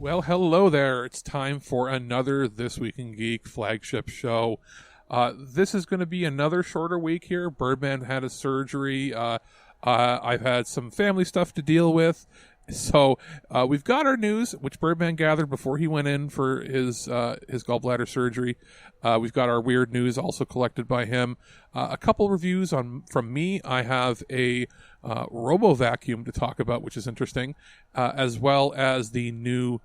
Well, hello there. It's time for another This Week in Geek flagship show. This is going to be another shorter week here. Birdman had a surgery. I've had some family stuff to deal with. So we've got our news, which Birdman gathered before he went in for his gallbladder surgery. We've got our weird news also collected by him. A couple reviews from me. I have a RoboVacuum to talk about, which is interesting, as well as the new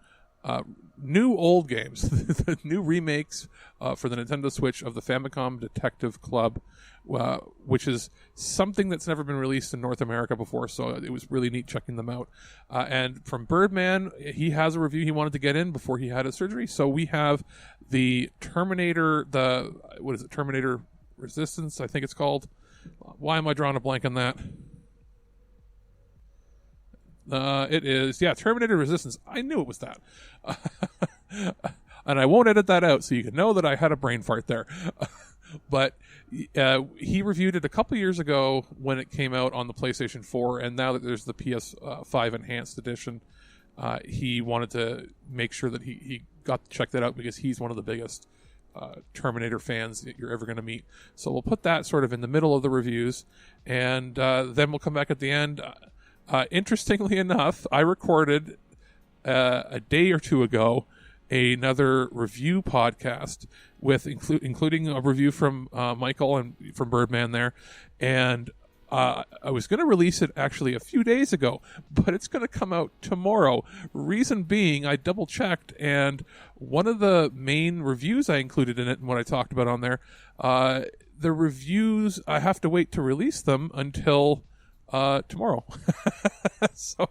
old games, the new remakes for the Nintendo Switch of the Famicom Detective Club, which is something that's never been released in North America before, so it was really neat checking them out. And from Birdman, he has a review he wanted to get in before he had his surgery, so we have the Terminator, Terminator Resistance, I think it's called. Why am I drawing a blank on that? It is, Terminator Resistance. I knew it was that. And I won't edit that out so you can know that I had a brain fart there. But he reviewed it a couple years ago when it came out on the PlayStation 4, and now that there's the PS5 Enhanced Edition, he wanted to make sure that he got to check that out because he's one of the biggest Terminator fans that you're ever going to meet. So we'll put that sort of in the middle of the reviews, and then we'll come back at the end. Interestingly enough, I recorded a day or two ago another review podcast with including a review from Michael and from Birdman there, and I was going to release it actually a few days ago, but it's going to come out tomorrow. Reason being, I double checked, and one of the main reviews I included in it and what I talked about on there, the reviews, I have to wait to release them until tomorrow. So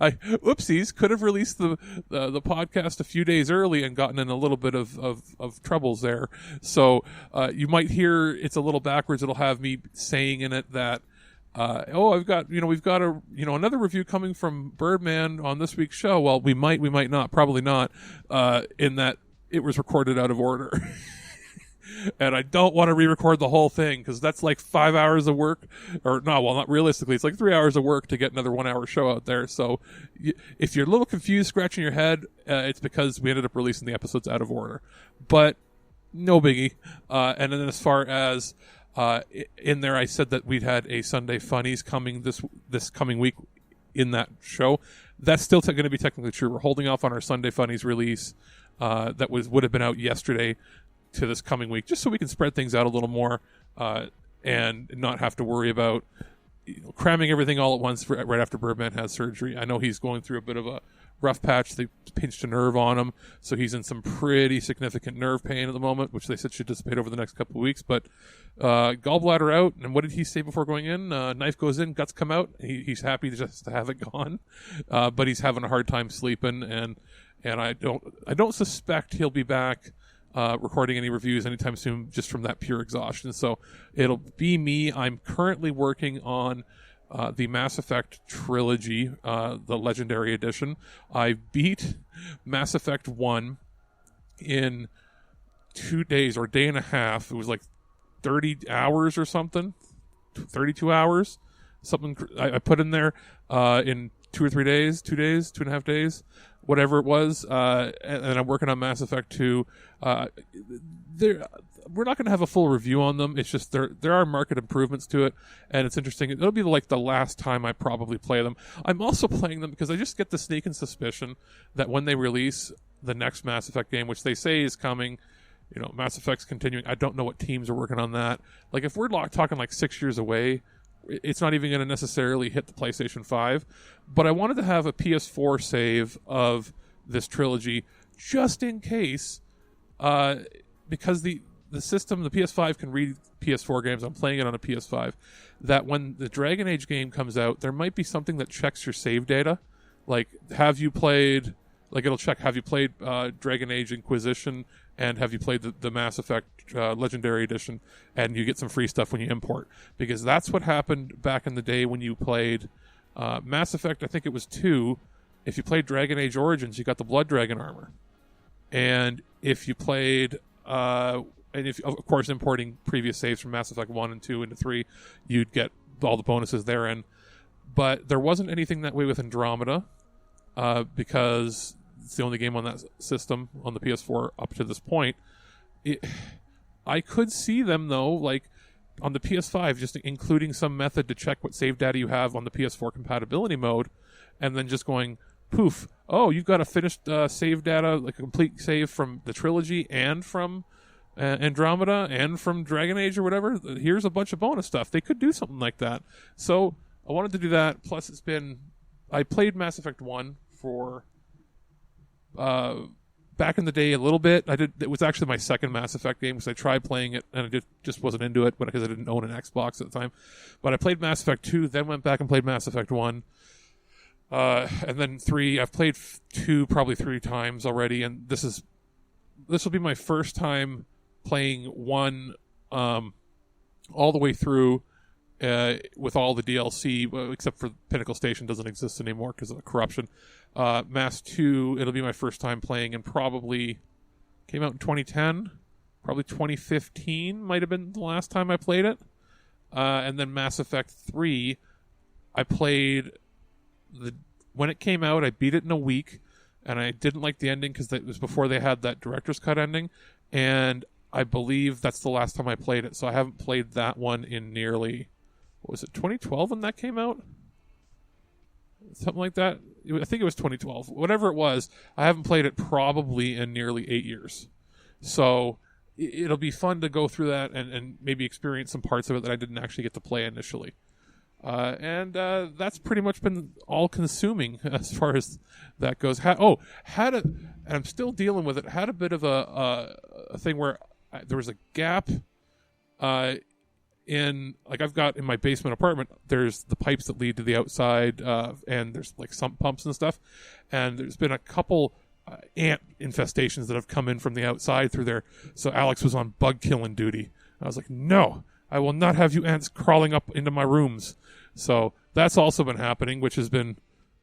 oopsies, could have released the podcast a few days early and gotten in a little bit of troubles there. So you might hear it's a little backwards. It'll have me saying in it that we've got another review coming from Birdman on this week's show. Well, we might not, probably not, in that it was recorded out of order. And I don't want to re-record the whole thing because that's like 5 hours of work. Not realistically. It's like 3 hours of work to get another 1 hour show out there. So if you're a little confused, scratching your head, it's because we ended up releasing the episodes out of order. But no biggie. And then as far as in there, I said that we'd had a Sunday Funnies coming this coming week in that show. That's still going to be technically true. We're holding off on our Sunday Funnies release that would have been out yesterday to this coming week, just so we can spread things out a little more and not have to worry about cramming everything all at once right after Birdman has surgery. I know he's going through a bit of a rough patch. They pinched a nerve on him, so he's in some pretty significant nerve pain at the moment, which they said should dissipate over the next couple of weeks. But gallbladder out, and what did he say before going in? Knife goes in, guts come out. He's happy just to have it gone, but he's having a hard time sleeping, and I don't suspect he'll be back recording any reviews anytime soon, just from that pure exhaustion. So it'll be me. I'm currently working on the Mass Effect trilogy, the Legendary Edition. I beat Mass Effect 1 in 2 days or a day and a half. It was like 30 hours or something, 32 hours, something I put in there in 2 or 3 days, 2 days, 2.5 days, whatever it was, and I'm working on Mass Effect 2. We're not going to have a full review on them. It's just there are market improvements to it, and it's interesting. It'll be like the last time I probably play them. I'm also playing them because I just get the sneaking suspicion that when they release the next Mass Effect game, which they say is coming, Mass Effect's continuing. I don't know what teams are working on that. Like, if we're talking like 6 years away, it's not even going to necessarily hit the PlayStation 5. But I wanted to have a PS4 save of this trilogy just in case, because the system, the PS5 can read PS4 games. I'm playing it on a PS5. That when the Dragon Age game comes out, there might be something that checks your save data. Like, it'll check, have you played Dragon Age Inquisition, and have you played the Mass Effect Legendary Edition, and you get some free stuff when you import. Because that's what happened back in the day when you played Mass Effect, I think it was 2. If you played Dragon Age Origins, you got the Blood Dragon armor. And if you played, and if of course importing previous saves from Mass Effect 1 and 2 into 3, you'd get all the bonuses therein. But there wasn't anything that way with Andromeda, because it's the only game on that system on the PS4 up to this point. I could see them though, like on the PS5, just including some method to check what save data you have on the PS4 compatibility mode, and then just going, poof, oh, you've got a finished save data, like a complete save from the trilogy and from Andromeda and from Dragon Age or whatever. Here's a bunch of bonus stuff. They could do something like that. So I wanted to do that. Plus, I played Mass Effect 1 for back in the day a little bit. It was actually my second Mass Effect game because I tried playing it and I just wasn't into it because I didn't own an Xbox at the time. But I played Mass Effect 2, then went back and played Mass Effect 1. And then 3, I've played 2 probably 3 times already, and this will be my first time playing 1 all the way through with all the DLC, except for Pinnacle Station doesn't exist anymore because of the corruption. Mass 2, it'll be my first time playing, and probably came out in 2010, probably 2015 might have been the last time I played it. And then Mass Effect 3, I played when it came out, I beat it in a week, and I didn't like the ending because it was before they had that director's cut ending, and I believe that's the last time I played it. So I haven't played that one in nearly, what was it, 2012 when that came out? Something like that. I think it was 2012. Whatever it was, I haven't played it probably in nearly 8 years. So it'll be fun to go through that and maybe experience some parts of it that I didn't actually get to play initially. And that's pretty much been all-consuming as far as that goes. And I'm still dealing with it. Had a bit of a thing where there was a gap in, like, I've got in my basement apartment, there's the pipes that lead to the outside, and there's like sump pumps and stuff. And there's been a couple ant infestations that have come in from the outside through there. So Alex was on bug killing duty. I was like, no, I will not have you ants crawling up into my rooms. So that's also been happening, which has been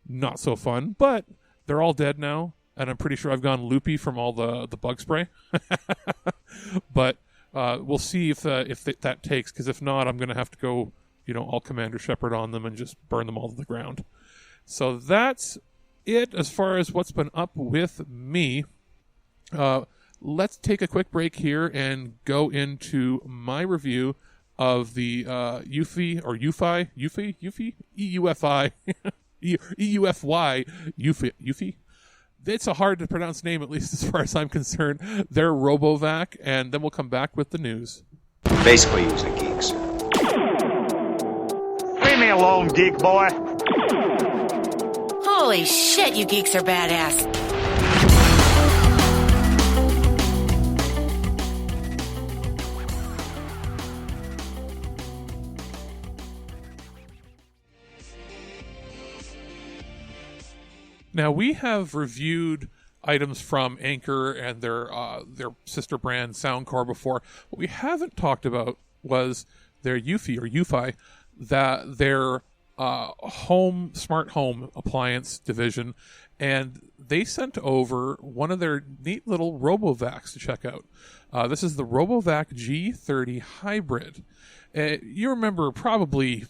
not so fun, but they're all dead now, and I'm pretty sure I've gone loopy from all the bug spray. But we'll see if that takes, because if not, I'm going to have to go, all Commander Shepard on them and just burn them all to the ground. So that's it as far as what's been up with me. Let's take a quick break here and go into my review of the Eufy, Eufy. It's a hard to pronounce name, at least as far as I'm concerned. They're RoboVac, and then we'll come back with the news. Basically using geeks. Leave me alone, geek boy. Holy shit, you geeks are badass. Now, we have reviewed items from Anchor and their sister brand Soundcore before. What we haven't talked about was their Eufy, their smart home appliance division, and they sent over one of their neat little RoboVacs to check out. This is the RoboVac G30 Hybrid. You remember probably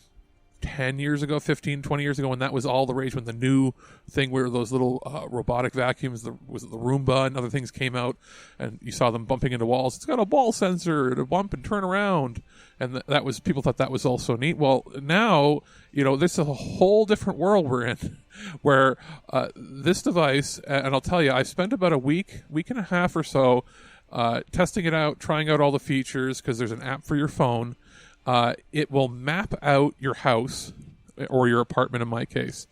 10 years ago, 15, 20 years ago, when that was all the rage, when the new thing where those little robotic vacuums, was it the Roomba and other things came out, and you saw them bumping into walls. It's got a ball sensor to bump and turn around, and people thought that was all so neat. Well, now, this is a whole different world we're in, where this device, and I'll tell you, I spent about a week and a half or so testing it out, trying out all the features, because there's an app for your phone. It will map out your house, or your apartment in my case,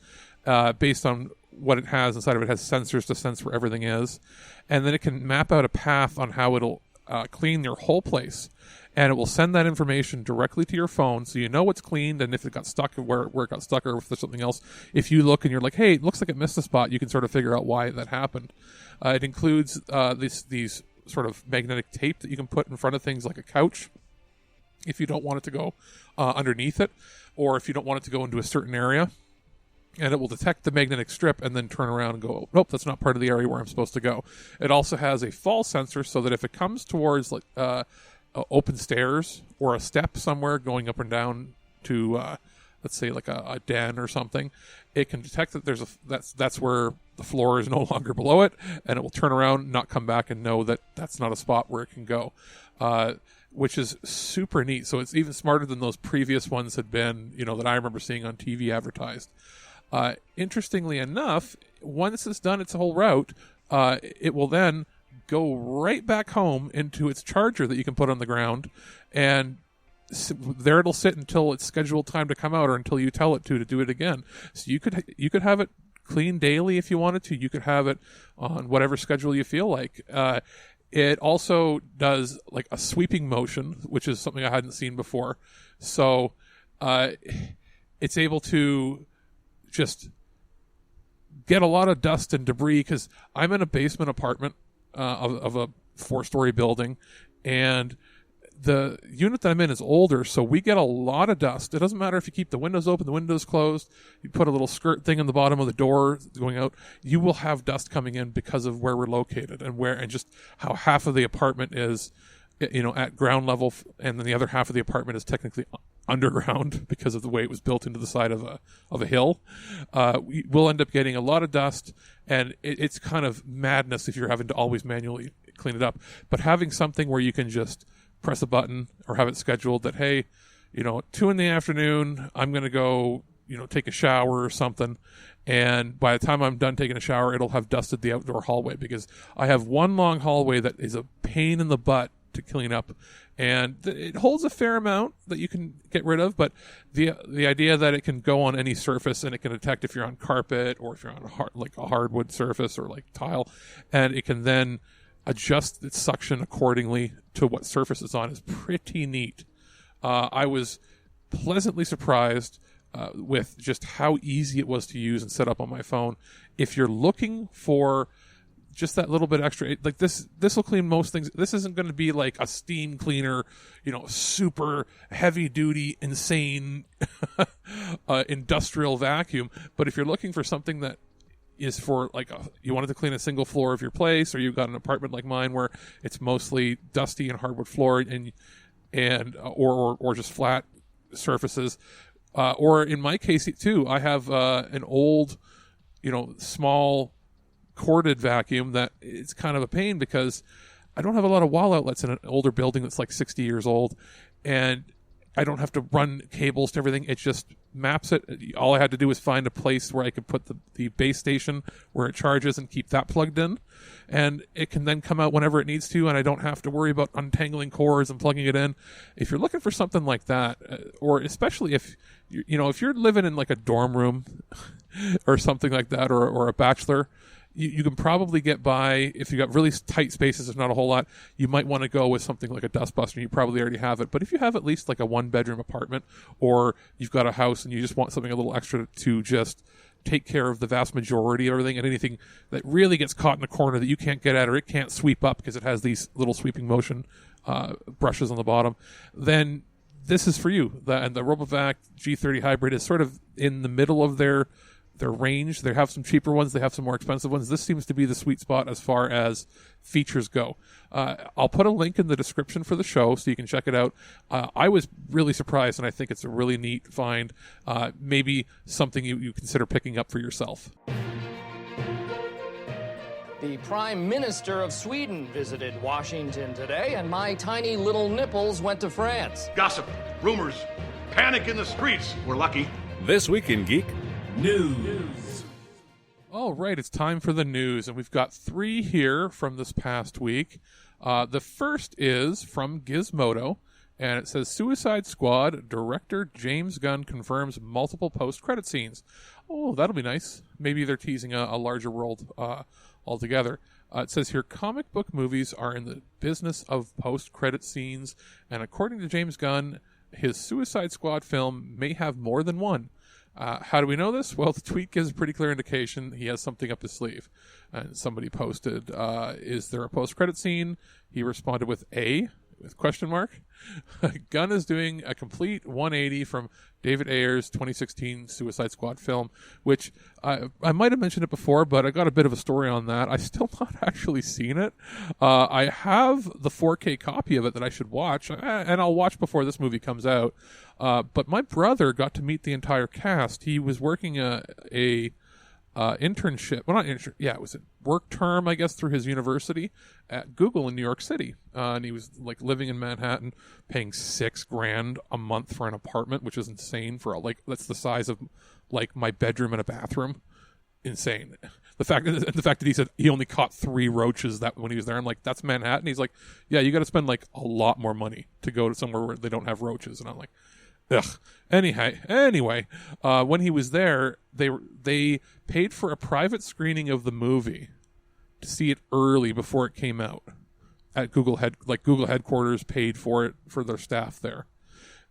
based on what it has inside of it. It has sensors to sense where everything is. And then it can map out a path on how it'll clean your whole place. And it will send that information directly to your phone, so you know what's cleaned, and if it got stuck, where it got stuck, or if there's something else. If you look and you're like, hey, it looks like it missed a spot, you can sort of figure out why that happened. It includes these sort of magnetic tape that you can put in front of things like a couch, if you don't want it to go underneath it, or if you don't want it to go into a certain area, and it will detect the magnetic strip and then turn around and go, nope, that's not part of the area where I'm supposed to go. It also has a fall sensor, so that if it comes towards open stairs or a step somewhere going up and down to let's say like a den or something, it can detect that that's where the floor is no longer below it, and it will turn around, not come back, and know that that's not a spot where it can go, which is super neat. So it's even smarter than those previous ones had been, that I remember seeing on TV advertised. Interestingly enough, once it's done its whole route, it will then go right back home into its charger that you can put on the ground, and there it'll sit until it's scheduled time to come out, or until you tell it to do it again. So you could have it clean daily if you wanted to. You could have it on whatever schedule you feel like. It also does like a sweeping motion, which is something I hadn't seen before. So it's able to just get a lot of dust and debris, because I'm in a basement apartment of a 4-story building, and the unit that I'm in is older, so we get a lot of dust. It doesn't matter if you keep the windows open, the windows closed, you put a little skirt thing in the bottom of the door going out, you will have dust coming in because of where we're located, and just how half of the apartment is at ground level, and then the other half of the apartment is technically underground because of the way it was built into the side of a hill. We'll end up getting a lot of dust, and it's kind of madness if you're having to always manually clean it up. But having something where you can just press a button or have it scheduled that, hey, 2 p.m, I'm going to go, take a shower or something. And by the time I'm done taking a shower, it'll have dusted the outdoor hallway, because I have one long hallway that is a pain in the butt to clean up, and it holds a fair amount that you can get rid of. But the idea that it can go on any surface, and it can detect if you're on carpet or if you're on a hardwood surface or like tile, and it can then adjust its suction accordingly to what surface it's on, is pretty neat. I was pleasantly surprised with just how easy it was to use and set up on my phone. If you're looking for just that little bit extra, like this will clean most things. This isn't going to be like a steam cleaner, super heavy duty, insane industrial vacuum. But if you're looking for something that is for you wanted to clean a single floor of your place, or you've got an apartment like mine where it's mostly dusty and hardwood floor, or just flat surfaces, or in my case too, I have an old, small corded vacuum that it's kind of a pain, because I don't have a lot of wall outlets in an older building that's like 60 years old, and I don't have to run cables to everything. It just maps it. All I had to do was find a place where I could put the base station where it charges and keep that plugged in, and it can then come out whenever it needs to, and I don't have to worry about untangling cords and plugging it in. If you're looking for something like that, or especially if if you're living in like a dorm room or something like that, or a bachelor, you can probably get by. If you got really tight spaces, there's not a whole lot, you might want to go with something like a dustbuster. You probably already have it. But if you have at least like a 1-bedroom apartment, or you've got a house and you just want something a little extra to just take care of the vast majority of everything, and anything that really gets caught in a corner that you can't get at, or it can't sweep up because it has these little sweeping motion brushes on the bottom, then this is for you. And the RoboVac G30 Hybrid is sort of in the middle of their range. They have some cheaper ones, they have some more expensive ones. This seems to be the sweet spot as far as features go. I'll put a link in the description for the show so you can check it out. I was really surprised, and I think it's a really neat find. Maybe something you consider picking up for yourself. The Prime Minister of Sweden visited Washington today, and my tiny little nipples went to France. Gossip, rumors, panic in the streets. We're lucky. This Week in Geek News. All right, it's time for the news, and we've got 3 here from this past week. The first is from Gizmodo, and it says, Suicide Squad director James Gunn confirms multiple post-credit scenes. Oh, that'll be nice. Maybe they're teasing a larger world altogether. It says here, comic book movies are in the business of post-credit scenes, and according to James Gunn, his Suicide Squad film may have more than one. How do we know this? Well, the tweet gives a pretty clear indication he has something up his sleeve. And somebody posted, is there a post-credit scene? He responded with A, with question mark. Gunn is doing a complete 180 from David Ayer's 2016 Suicide Squad film, which I might have mentioned it before, but I got a bit of a story on that. I still not actually seen it. I have the 4K copy of it that I should watch, and I'll watch before this movie comes out. But my brother got to meet the entire cast. He was working a internship. Well, not internship. Yeah, it was a work term, I guess, through his university at Google in New York City. And he was like living in Manhattan, paying $6,000 a month for an apartment, which is insane for that's the size of like my bedroom and a bathroom. Insane. The fact that he said he only caught 3 roaches that when he was there, I'm like, that's Manhattan. He's like, yeah, you got to spend like a lot more money to go to somewhere where they don't have roaches. And I'm like, ugh. Anyway, when he was there, they paid for a private screening of the movie to see it early before it came out at Google headquarters paid for it for their staff there.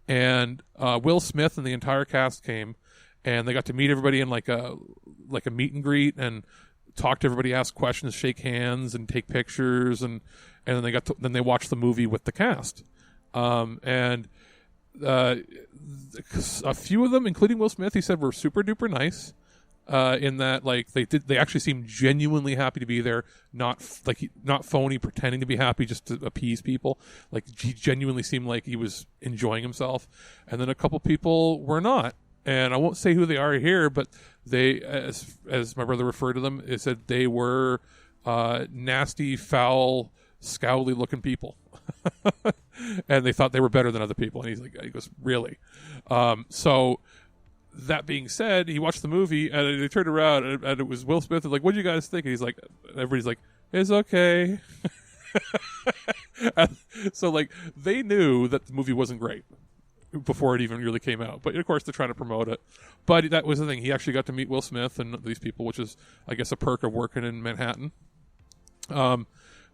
And Will Smith and the entire cast came, and they got to meet everybody in like a meet and greet and talk to everybody, ask questions, shake hands, and take pictures, and then they watched the movie with the cast. And a few of them, including Will Smith, he said were super duper nice. In that, like, they actually seemed genuinely happy to be there, not phony, pretending to be happy just to appease people. Like, he genuinely seemed like he was enjoying himself. And then a couple people were not, and I won't say who they are here, but they, as my brother referred to them, it said they were nasty, foul, scowly looking people. And they thought they were better than other people. And he goes, really? So that being said, he watched the movie and they turned around and it was Will Smith. And like, what do you guys think? And he's like, everybody's like, it's okay. So like, they knew that the movie wasn't great before it even really came out. But of course, they're trying to promote it. But that was the thing. He actually got to meet Will Smith and these people, which is, I guess, a perk of working in Manhattan.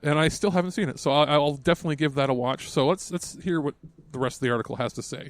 And I still haven't seen it, so I'll definitely give that a watch. So let's hear what the rest of the article has to say.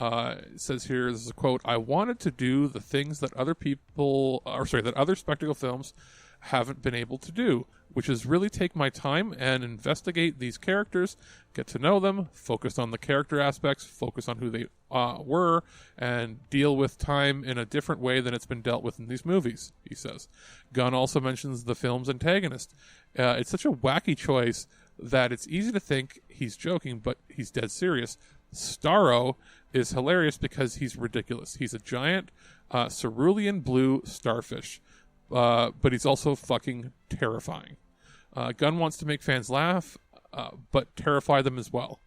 It says here, this is a quote, "I wanted to do the things that that other spectacle films haven't been able to do, which is really take my time and investigate these characters, get to know them, focus on the character aspects, focus on who they were, and deal with time in a different way than it's been dealt with in these movies," he says. Gunn also mentions the film's antagonist. It's such a wacky choice that it's easy to think he's joking, but he's dead serious. Starro is hilarious because he's ridiculous. He's a giant cerulean blue starfish, but he's also fucking terrifying. Gunn wants to make fans laugh, but terrify them as well.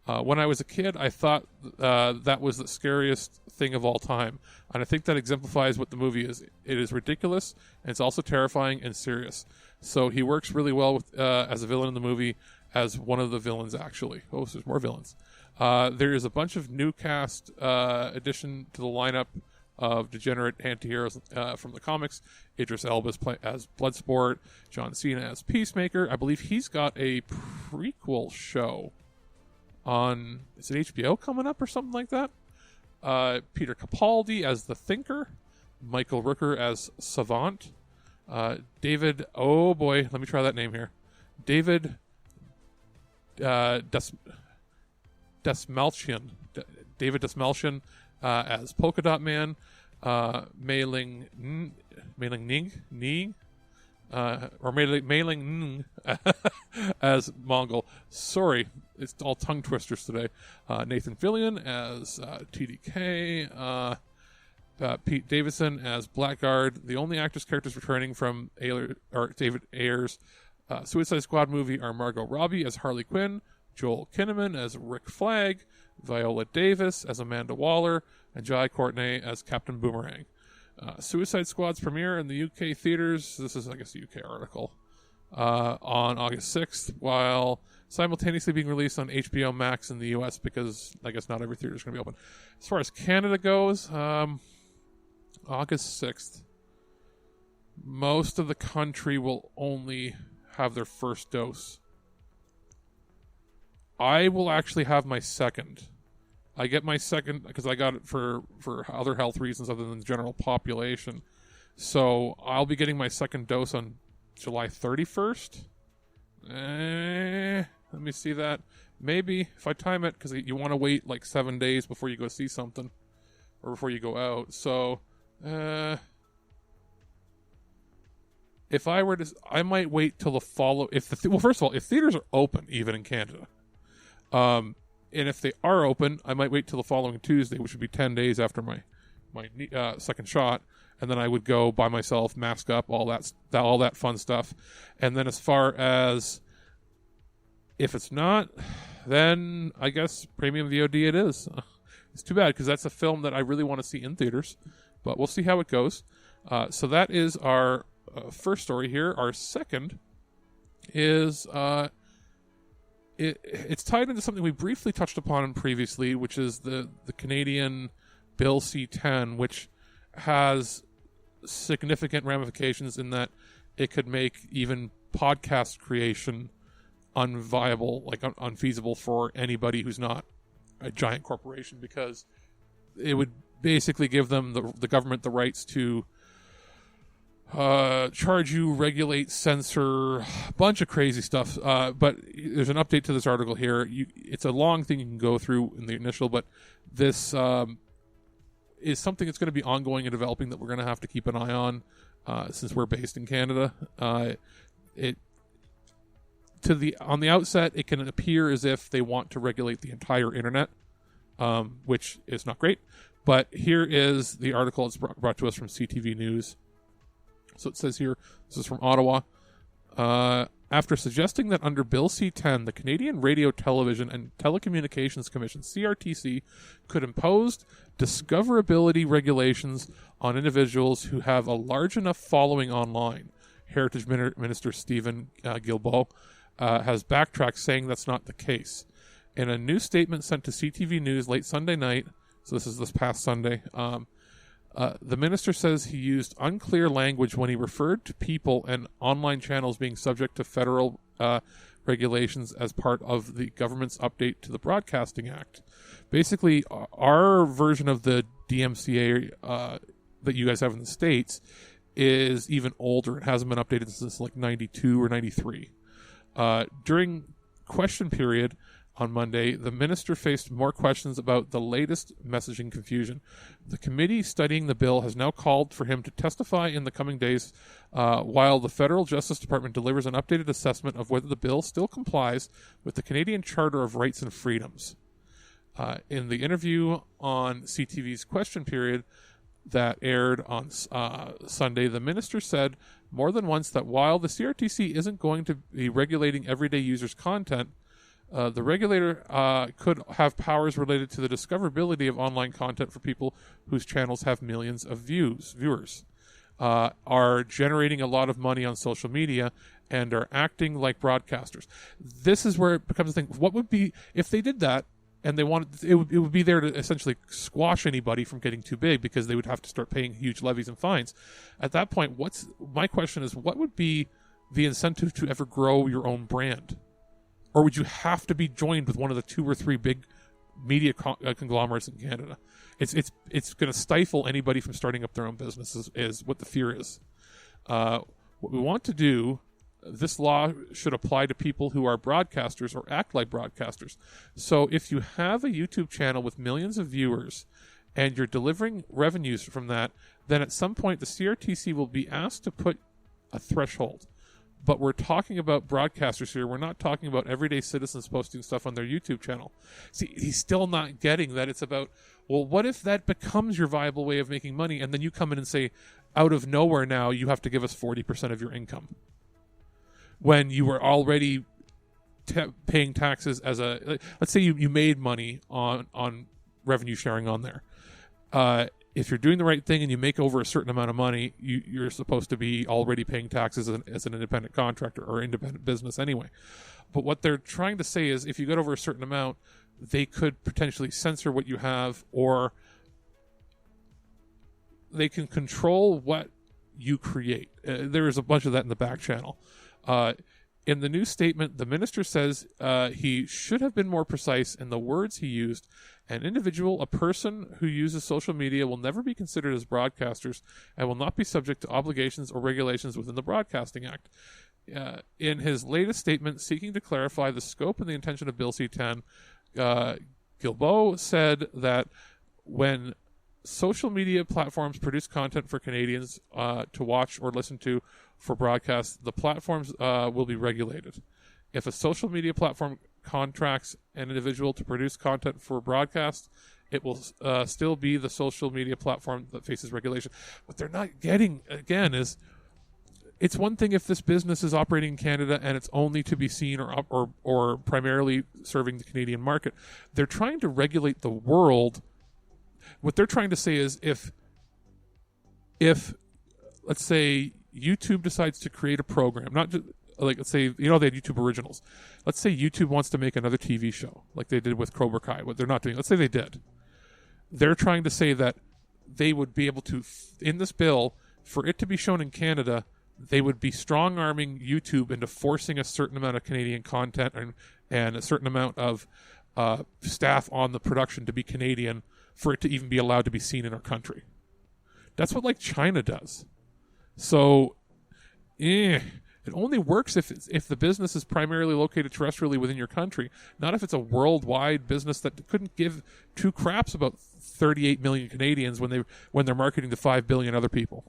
When I was a kid, I thought that was the scariest thing of all time, and I think that exemplifies what the movie is. It is ridiculous, and it's also terrifying and serious. So he works really well with as a villain in the movie, as one of the villains, actually. Oh, so there's more villains. There is a bunch of new cast addition to the lineup of degenerate anti-heroes from the comics. Idris Elba as Bloodsport, John Cena as Peacemaker. I believe he's got a prequel show on, is it HBO coming up or something like that? Peter Capaldi as the Thinker, Michael Rooker as Savant, David, oh boy, let me try that name here. David Desmalchian. David Desmalchian as Polka Dot Man, Mei Ling Ning, as Mongol. Sorry, it's all tongue twisters today. Nathan Fillion as TDK. Pete Davidson as Blackguard. The only actors characters returning from David Ayer's Suicide Squad movie are Margot Robbie as Harley Quinn, Joel Kinnaman as Rick Flag, Viola Davis as Amanda Waller, and Jai Courtney as Captain Boomerang. Suicide Squad's premiere in the UK theaters, this is, I guess, a UK article, on August 6th, while simultaneously being released on HBO Max in the US, because I guess not every theater is going to be open. As far as Canada goes, August 6th, most of the country will only have their first dose. I will actually have my second. I get my second because I got it for other health reasons other than the general population. So I'll be getting my second dose on July 31st. Let me see that. maybe if I time it, because you want to wait like 7 days before you go see something or before you go out. So if I were to, I might wait till the follow. Well, first of all, if theaters are open, even in Canada, and if they are open, I might wait till the following Tuesday, which would be 10 days after my second shot, and then I would go by myself, mask up, all that fun stuff. And then as far as if it's not, then I guess premium VOD it is. It's too bad, because that's a film that I really want to see in theaters, but we'll see how it goes. So that is our first story here. Our second is it's tied into something we briefly touched upon previously, which is the Canadian Bill C-10, which has significant ramifications in that it could make even podcast creation unviable, like unfeasible for anybody who's not a giant corporation, because it would basically give them the government the rights to charge you, regulate, censor, a bunch of crazy stuff. But there's an update to this article here. It's a long thing you can go through in the initial, but this is something that's going to be ongoing and developing that we're going to have to keep an eye on since we're based in Canada. On the outset, it can appear as if they want to regulate the entire internet, which is not great. But here is the article. It's brought to us from CTV News. So it says here, this is from Ottawa. After suggesting that under Bill C-10, the Canadian Radio, Television and Telecommunications Commission, CRTC, could impose discoverability regulations on individuals who have a large enough following online, Heritage Minister Stephen Guilbeault has backtracked, saying that's not the case. In a new statement sent to CTV News late Sunday night, so this is this past Sunday, the minister says he used unclear language when he referred to people and online channels being subject to federal regulations as part of the government's update to the Broadcasting Act. Basically, our version of the DMCA that you guys have in the States is even older. It hasn't been updated since like 92 or 93. During question period on Monday, the minister faced more questions about the latest messaging confusion. The committee studying the bill has now called for him to testify in the coming days while the Federal Justice Department delivers an updated assessment of whether the bill still complies with the Canadian Charter of Rights and Freedoms. In the interview on CTV's question period that aired on Sunday, the minister said more than once that while the CRTC isn't going to be regulating everyday users' content, the regulator could have powers related to the discoverability of online content for people whose channels have millions of viewers, are generating a lot of money on social media, and are acting like broadcasters. This is where it becomes a thing. What would be, if they did that, and they wanted, it would be there to essentially squash anybody from getting too big, because they would have to start paying huge levies and fines. At that point, my question is, what would be the incentive to ever grow your own brand? Or would you have to be joined with one of the 2 or 3 big media conglomerates in Canada? It's going to stifle anybody from starting up their own businesses, is what the fear is. What we want to do, this law should apply to people who are broadcasters or act like broadcasters. So if you have a YouTube channel with millions of viewers and you're delivering revenues from that, then at some point the CRTC will be asked to put a threshold. But we're talking about broadcasters here. We're not talking about everyday citizens posting stuff on their YouTube channel. See, he's still not getting that it's about, well, what if that becomes your viable way of making money, and then you come in and say, out of nowhere now, you have to give us 40% of your income, when you were already paying taxes as a, let's say you made money on revenue sharing on there. If you're doing the right thing and you make over a certain amount of money, you're supposed to be already paying taxes as an independent contractor or independent business anyway. But what they're trying to say is, if you get over a certain amount, they could potentially censor what you have, or they can control what you create. There is a bunch of that in the back channel. In the new statement, the minister says he should have been more precise in the words he used. An individual, a person who uses social media, will never be considered as broadcasters and will not be subject to obligations or regulations within the Broadcasting Act. in his latest statement seeking to clarify the scope and the intention of Bill C-10, Guilbeault said that when social media platforms produce content for Canadians to watch or listen to for broadcast, the platforms will be regulated. If a social media platform contracts an individual to produce content for broadcast, it will still be the social media platform that faces regulation. What they're not getting, again, is it's one thing if this business is operating in Canada and it's only to be seen or primarily serving the Canadian market. They're trying to regulate the world. What they're trying to say is if let's say YouTube decides to create a program, not just like, let's say, they had YouTube originals. Let's say YouTube wants to make another TV show like they did with Cobra Kai. What they're not doing, let's say they did. They're trying to say that they would be able to, in this bill, for it to be shown in Canada, they would be strong-arming YouTube into forcing a certain amount of Canadian content and a certain amount of staff on the production to be Canadian for it to even be allowed to be seen in our country. That's what, like, China does. So, it only works if the business is primarily located terrestrially within your country, not if it's a worldwide business that couldn't give two craps about 38 million Canadians when they're marketing to 5 billion other people.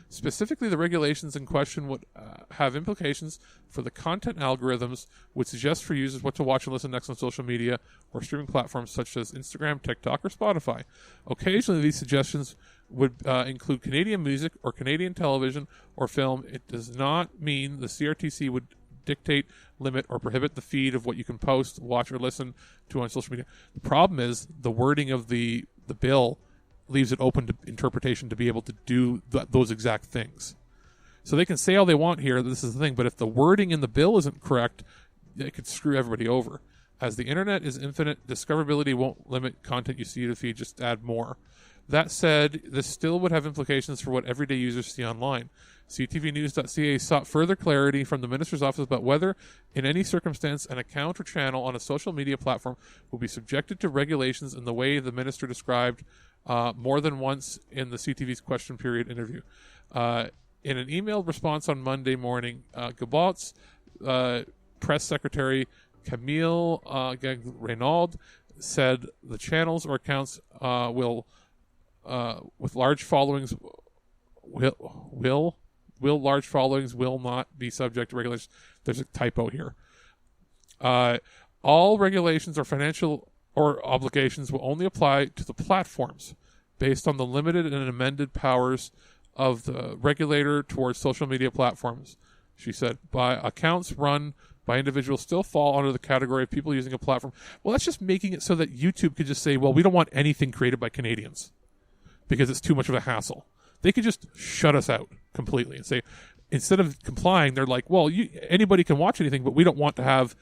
Specifically, the regulations in question would have implications for the content algorithms which suggest for users what to watch and listen next on social media or streaming platforms such as Instagram, TikTok, or Spotify. Occasionally, these suggestions would include Canadian music or Canadian television or film. It does not mean the CRTC would dictate, limit, or prohibit the feed of what you can post, watch, or listen to on social media. The problem is the wording of the bill leaves it open to interpretation to be able to do those exact things. So they can say all they want here, this is the thing, but if the wording in the bill isn't correct, it could screw everybody over. As the internet is infinite, discoverability won't limit content you see to feed, just add more. That said, this still would have implications for what everyday users see online. CTVnews.ca sought further clarity from the Minister's office about whether, in any circumstance, an account or channel on a social media platform will be subjected to regulations in the way the Minister described more than once in the CTV's question period interview. In an emailed response on Monday morning, Guilbeault's press secretary Camille Reynaud said the channels or accounts with large followings will large followings will not be subject to regulations. There's a typo here. All regulations or financial or obligations will only apply to the platforms based on the limited and amended powers of the regulator towards social media platforms, she said. By accounts run by individuals still fall under the category of people using a platform. Well, that's just making it so that YouTube could just say, well, we don't want anything created by Canadians because it's too much of a hassle. They could just shut us out completely and say, instead of complying, they're like, well, anybody can watch anything, but we don't want to have,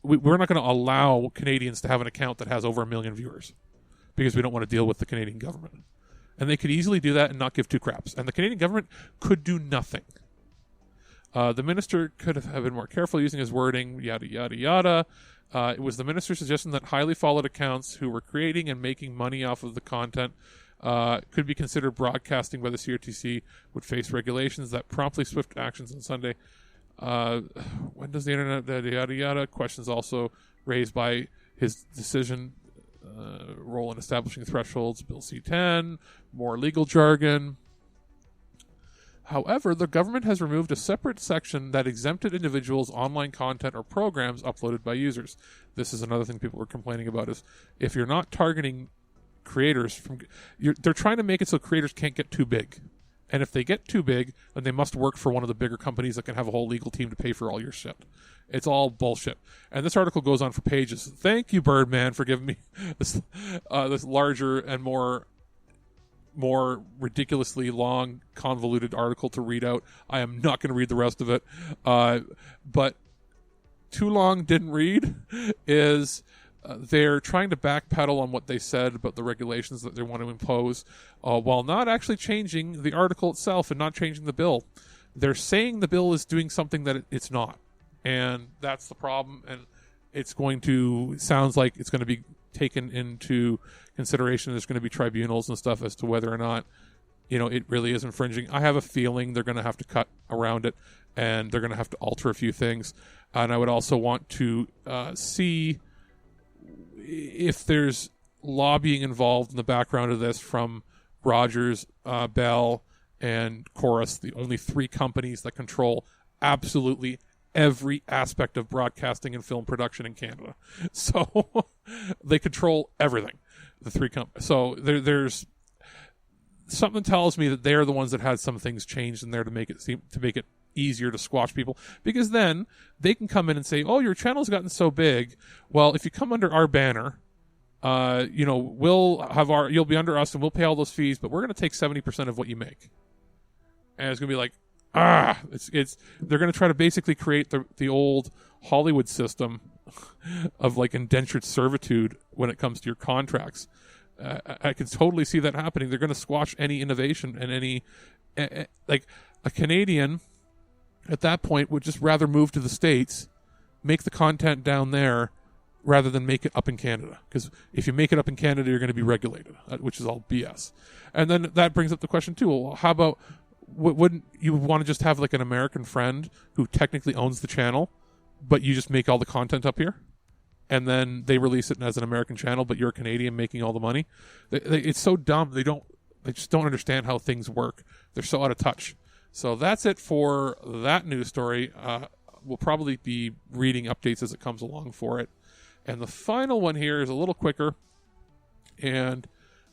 we're not going to allow Canadians to have an account that has over 1 million viewers because we don't want to deal with the Canadian government. And they could easily do that and not give two craps. And the Canadian government could do nothing. The minister could have been more careful using his wording, yada, yada, yada. It was the minister's suggestion that highly followed accounts who were creating and making money off of the content could be considered broadcasting by the CRTC would face regulations that promptly swift actions on Sunday. When does the internet, yada, yada, questions also raised by his decision role in establishing thresholds, Bill C-10, more legal jargon. However, the government has removed a separate section that exempted individuals' online content or programs uploaded by users. This is another thing people were complaining about, is if you're not targeting creators, they're trying to make it so creators can't get too big. And if they get too big, then they must work for one of the bigger companies that can have a whole legal team to pay for all your shit. It's all bullshit. And this article goes on for pages. Thank you, Birdman, for giving me this larger and more ridiculously long, convoluted article to read out. I am not going to read the rest of it. But too long didn't read is they're trying to backpedal on what they said about the regulations that they want to impose while not actually changing the article itself and not changing the bill. They're saying the bill is doing something that it's not. And that's the problem. And sounds like it's going to be taken into consideration. There's going to be tribunals and stuff as to whether or not it really is infringing. I have a feeling they're going to have to cut around it, and they're going to have to alter a few things. And I would also want to see if there's lobbying involved in the background of this from Rogers, Bell, and Chorus, the only 3 companies that control absolutely every aspect of broadcasting and film production in Canada. So they control everything, the 3 companies. So there's something tells me that they're the ones that had some things changed in there to make it easier to squash people, because then they can come in and say, oh, your channel's gotten so big. Well, if you come under our banner, you'll be under us and we'll pay all those fees, but we're going to take 70% of what you make. And it's going to be like, they're going to try to basically create the old Hollywood system of like indentured servitude when it comes to your contracts. I can totally see that happening. They're going to squash any innovation and any, like a Canadian at that point would just rather move to the States, make the content down there rather than make it up in Canada. Because if you make it up in Canada, you're going to be regulated, which is all BS. And then that brings up the question too, well, how about, wouldn't you want to just have like an American friend who technically owns the channel, but you just make all the content up here? And then they release it as an American channel, but you're a Canadian making all the money. It's so dumb. They just don't understand how things work. They're so out of touch. So that's it for that news story. We'll probably be reading updates as it comes along for it. And the final one here is a little quicker. And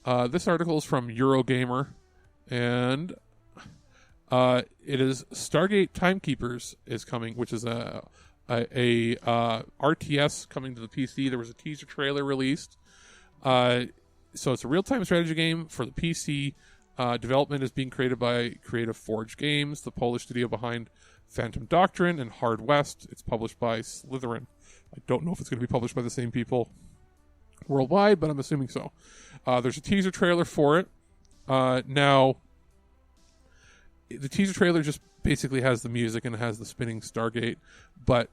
this article is from Eurogamer. And it is Stargate Timekeepers is coming, which is a RTS coming to the PC. There was a teaser trailer released. So it's a real-time strategy game for the PC. Development is being created by Creative Forge Games, the Polish studio behind Phantom Doctrine and Hard West. It's published by Slytherin. I don't know if it's going to be published by the same people worldwide, but I'm assuming so. There's a teaser trailer for it. Now, the teaser trailer just basically has the music and it has the spinning Stargate, but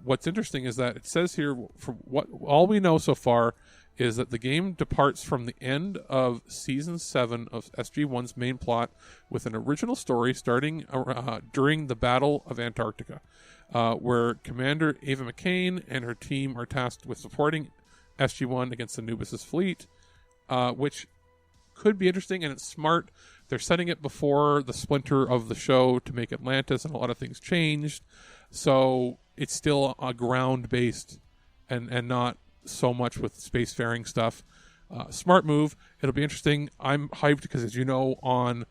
what's interesting is that it says here, from what all we know so far, is that the game departs from the end of Season 7 of SG-1's main plot with an original story starting during the Battle of Antarctica, where Commander Ava McCain and her team are tasked with supporting SG-1 against Anubis' fleet, which could be interesting, and it's smart. They're setting it before the splinter of the show to make Atlantis, and a lot of things changed. So it's still a ground-based and not so much with spacefaring stuff. Smart move. It'll be interesting. I'm hyped because, as you know, on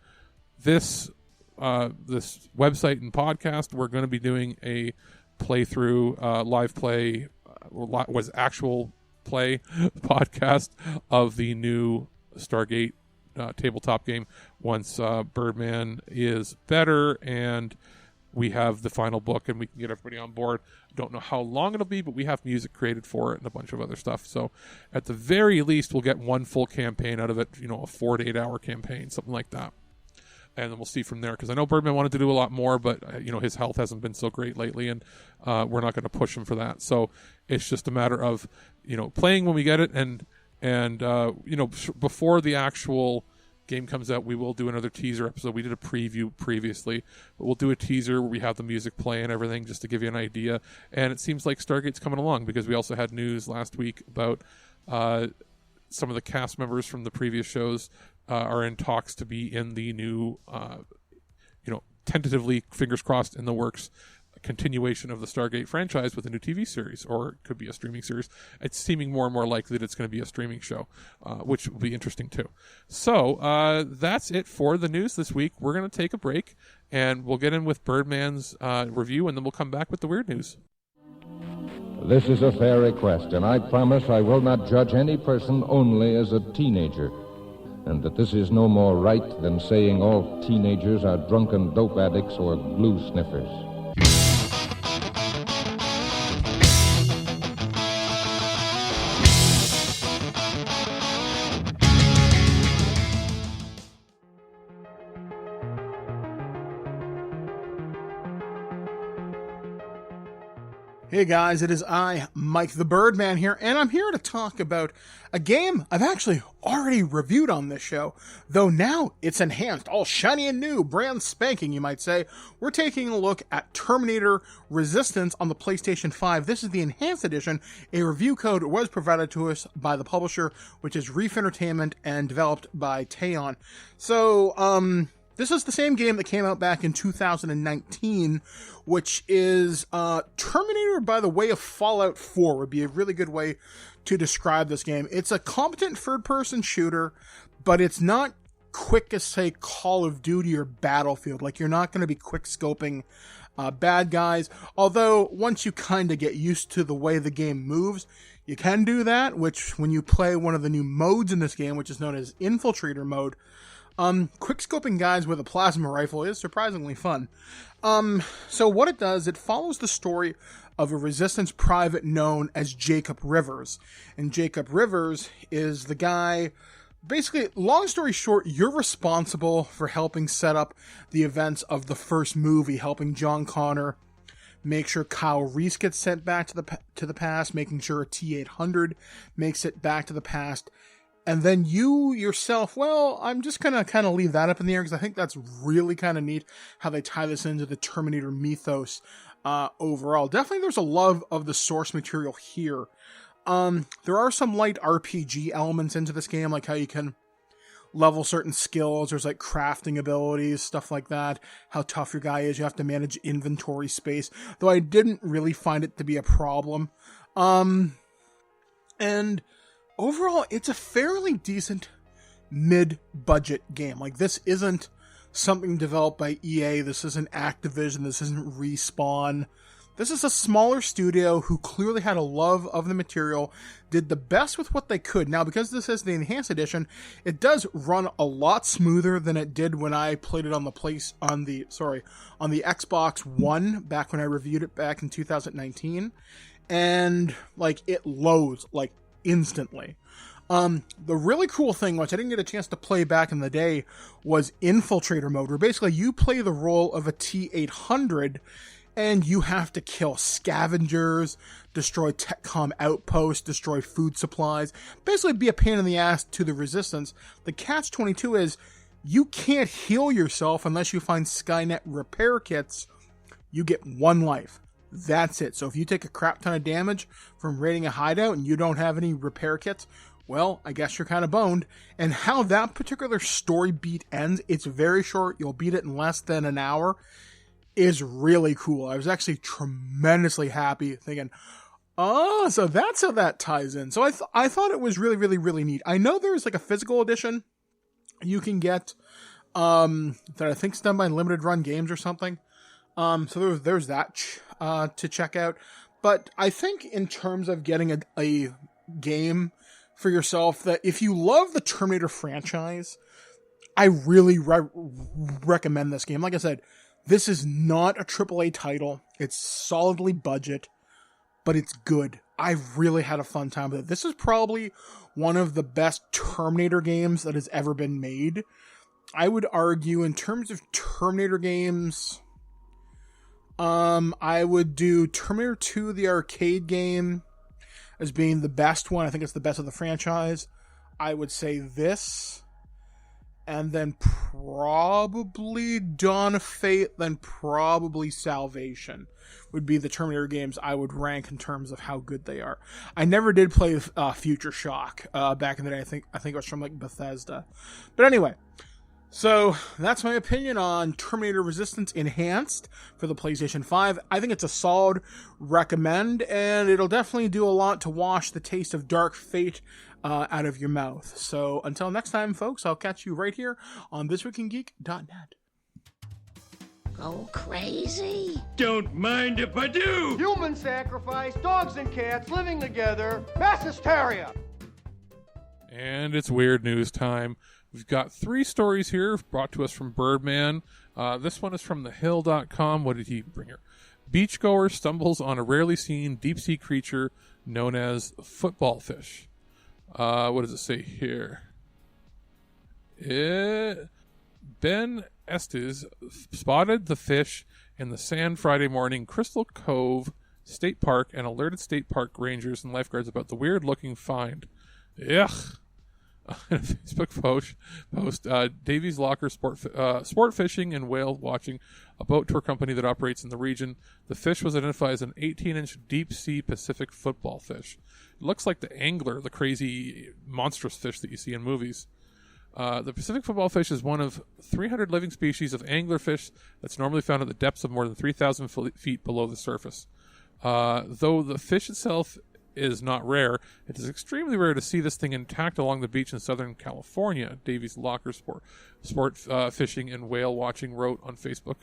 this website and podcast, we're going to be doing a playthrough, live play, was actual play podcast of the new Stargate tabletop game once Birdman is better and we have the final book and we can get everybody on board. Don't know how long it'll be, but we have music created for it and a bunch of other stuff. So at the very least, we'll get one full campaign out of it, a 4 to 8 hour campaign, something like that. And then we'll see from there, because I know Birdman wanted to do a lot more, but his health hasn't been so great lately, and we're not going to push him for that. So it's just a matter of playing when we get it, and before the actual game comes out, we will do another teaser episode. We did a preview previously, but we'll do a teaser where we have the music play and everything, just to give you an idea. And it seems like Stargate's coming along, because we also had news last week about some of the cast members from the previous shows are in talks to be in the new, tentatively, fingers crossed, in the works, continuation of the Stargate franchise with a new TV series, or it could be a streaming series. It's seeming more and more likely that it's going to be a streaming show, which will be interesting too. So that's it for the news this week. We're going to take a break, and we'll get in with Birdman's review, and then we'll come back with the weird news. This is a fair request, and I promise I will not judge any person only as a teenager, and that this is no more right than saying all teenagers are drunken dope addicts or glue sniffers. Hey guys, it is I, Mike the Birdman here, and I'm here to talk about a game I've actually already reviewed on this show, though now it's enhanced, all shiny and new, brand spanking, you might say. We're taking a look at Terminator Resistance on the PlayStation 5. This is the Enhanced Edition. A review code was provided to us by the publisher, which is Reef Entertainment, and developed by Teon. So, this is the same game that came out back in 2019, which is Terminator by the way of Fallout 4 would be a really good way to describe this game. It's a competent third-person shooter, but it's not quick as, say, Call of Duty or Battlefield. Like, you're not going to be quick-scoping bad guys, although once you kind of get used to the way the game moves, you can do that, which when you play one of the new modes in this game, which is known as Infiltrator mode, quick-scoping guys with a plasma rifle is surprisingly fun. So what it does, it follows the story of a Resistance private known as Jacob Rivers. And Jacob Rivers is the guy, basically, long story short, you're responsible for helping set up the events of the first movie, helping John Connor make sure Kyle Reese gets sent back to the past, making sure a T-800 makes it back to the past. And then you yourself, well, I'm just going to kind of leave that up in the air because I think that's really kind of neat how they tie this into the Terminator mythos overall. Definitely there's a love of the source material here. There are some light RPG elements into this game, like how you can level certain skills. There's like crafting abilities, stuff like that. How tough your guy is. You have to manage inventory space, though I didn't really find it to be a problem. And overall, it's a fairly decent mid-budget game. Like, this isn't something developed by EA. This isn't Activision. This isn't Respawn. This is a smaller studio who clearly had a love of the material, did the best with what they could. Now, because this is the Enhanced Edition, it does run a lot smoother than it did when I played it on the Xbox One, back when I reviewed it back in 2019. And, like, it loads, like, instantly. The really cool thing, which I didn't get a chance to play back in the day, was Infiltrator mode, where basically you play the role of a T-800 and you have to kill scavengers, destroy TechCom outposts, destroy food supplies, basically be a pain in the ass to the Resistance. The catch-22 is you can't heal yourself unless you find Skynet repair kits. You get one life. That's it. So if you take a crap ton of damage from raiding a hideout and you don't have any repair kits, well, I guess you're kind of boned. And how that particular story beat ends, it's very short. You'll beat it in less than an hour, is really cool. I was actually tremendously happy thinking, oh, so that's how that ties in. So I thought it was really, really, really neat. I know there's like a physical edition you can get that I think's done by Limited Run Games or something. So there's that to check out. But I think in terms of getting a game for yourself, that if you love the Terminator franchise, I really recommend this game. Like I said, this is not a AAA title. It's solidly budget, but it's good. I really had a fun time with it. This is probably one of the best Terminator games that has ever been made. I would argue in terms of Terminator games, I would do Terminator 2, the arcade game, as being the best one. I think it's the best of the franchise. I would say this, and then probably Dawn of Fate, then probably Salvation would be the Terminator games I would rank in terms of how good they are. I never did play Future Shock back in the day. I think it was from like Bethesda. But anyway, so that's my opinion on Terminator Resistance Enhanced for the PlayStation 5. I think it's a solid recommend, and it'll definitely do a lot to wash the taste of Dark Fate out of your mouth. So until next time, folks, I'll catch you right here on ThisWeekInGeek.net. Go crazy? Don't mind if I do! Human sacrifice, dogs and cats living together, mass hysteria. And it's weird news time. We've got 3 stories here brought to us from Birdman. This one is from thehill.com. What did he bring here? Beachgoer stumbles on a rarely seen deep-sea creature known as football fish. What does it say here? Ben Estes spotted the fish in the sand Friday morning, Crystal Cove State Park and alerted state park rangers and lifeguards about the weird-looking find. Ugh. In a Facebook post, Davies Locker sport fishing and whale watching, a boat tour company that operates in the region. The fish was identified as an 18-inch deep-sea Pacific football fish. It looks like the angler, the crazy monstrous fish that you see in movies. The Pacific football fish is one of 300 living species of anglerfish that's normally found at the depths of more than 3,000 feet below the surface. Though the fish itself is not rare, it is extremely rare to see this thing intact along the beach in Southern California, Davies Locker sport fishing and whale watching wrote on Facebook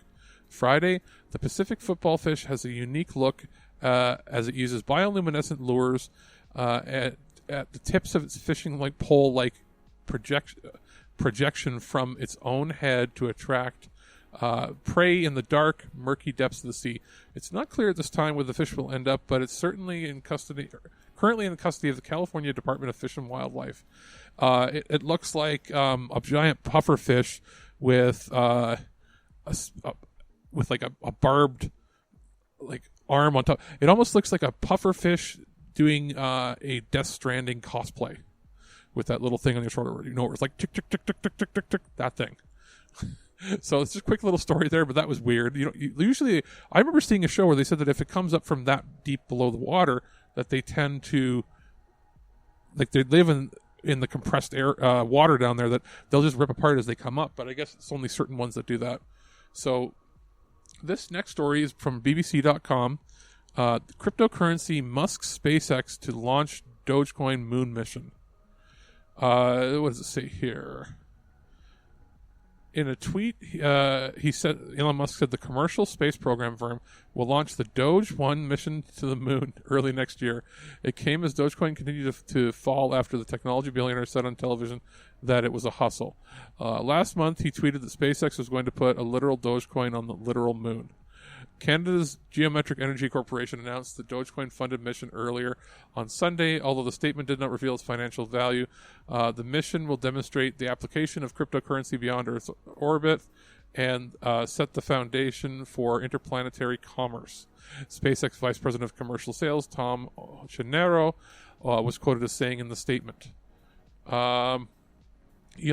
Friday. The Pacific football fish has a unique look as it uses bioluminescent lures at the tips of its fishing like pole-like projection from its own head to attract prey in the dark, murky depths of the sea. It's not clear at this time where the fish will end up, but it's certainly currently in custody of the California Department of Fish and Wildlife. It looks like a giant puffer fish with like a barbed like arm on top. It almost looks like a puffer fish doing a Death Stranding cosplay with that little thing on your shoulder. You know, where it's like tick tick tick tick tick tick tick tick, that thing. So it's just a quick little story there, but that was weird. Usually, I remember seeing a show where they said that if it comes up from that deep below the water, that they tend to, like, they live in the compressed air water down there, that they'll just rip apart as they come up. But I guess it's only certain ones that do that. So this next story is from BBC.com. Cryptocurrency Musk's SpaceX to launch Dogecoin moon mission. What does it say here? In a tweet, he said, Elon Musk said the commercial space program firm will launch the Doge 1 mission to the moon early next year. It came as Dogecoin continued to fall after the technology billionaire said on television that it was a hustle. Last month, he tweeted that SpaceX was going to put a literal Dogecoin on the literal moon. Canada's Geometric Energy Corporation announced the Dogecoin-funded mission earlier on Sunday, although the statement did not reveal its financial value. The mission will demonstrate the application of cryptocurrency beyond Earth's orbit and set the foundation for interplanetary commerce. SpaceX Vice President of Commercial Sales, Tom Chenero, was quoted as saying in the statement. Elon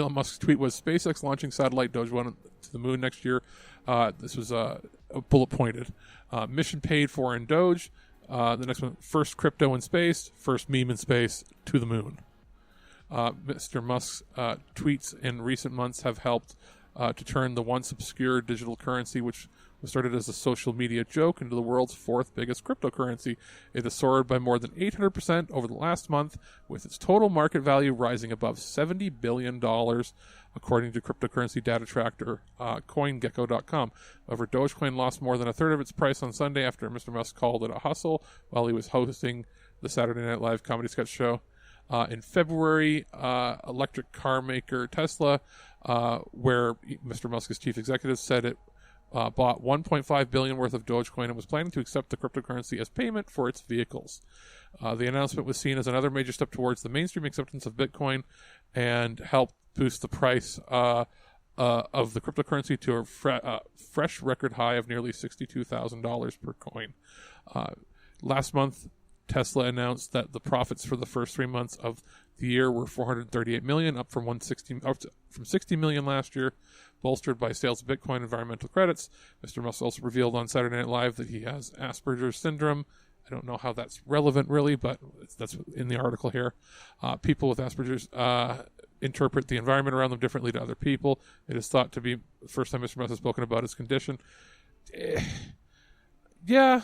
Musk's tweet was, SpaceX launching satellite Doge 1 to the moon next year. This was bullet pointed. Mission paid for in Doge. The next one, first crypto in space, first meme in space, to the moon. Mr. Musk's tweets in recent months have helped to turn the once obscure digital currency, which was started as a social media joke, into the world's fourth biggest cryptocurrency. It has soared by more than 800% over the last month, with its total market value rising above $70 billion, according to cryptocurrency data tracker CoinGecko.com. However, Dogecoin lost more than a third of its price on Sunday after Mr. Musk called it a hustle while he was hosting the Saturday Night Live comedy sketch show. In February, electric car maker Tesla, where Mr. Musk is chief executive, said it bought $1.5 billion worth of Dogecoin and was planning to accept the cryptocurrency as payment for its vehicles. The announcement was seen as another major step towards the mainstream acceptance of Bitcoin and helped boost the price of the cryptocurrency to a fresh record high of nearly $62,000 per coin. Last month, Tesla announced that the profits for the first 3 months of the year were $438 million, up from $60 million last year, bolstered by sales of Bitcoin environmental credits. Mr. Musk also revealed on Saturday Night Live that he has Asperger's syndrome. I don't know how that's relevant, really, but that's in the article here. People with Asperger's interpret the environment around them differently to other people. It is thought to be the first time Mr. Musk has spoken about his condition. Yeah,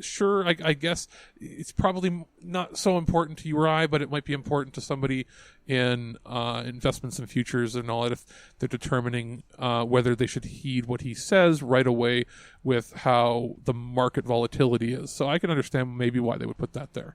sure, I guess it's probably not so important to you or I, but it might be important to somebody in investments and futures and all that if they're determining whether they should heed what he says right away with how the market volatility is. So I can understand maybe why they would put that there.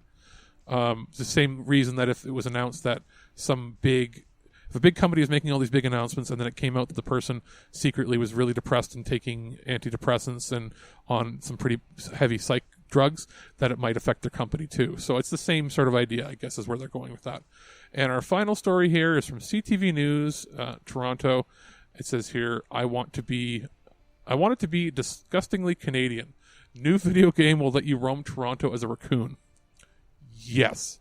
The same reason that if it was announced that if a big company is making all these big announcements and then it came out that the person secretly was really depressed and taking antidepressants and on some pretty heavy psych drugs, that it might affect their company too. So it's the same sort of idea, I guess, is where they're going with that. And our final story here is from CTV News, Toronto. It says here, I want it to be disgustingly Canadian. New video game will let you roam Toronto as a raccoon. Yes.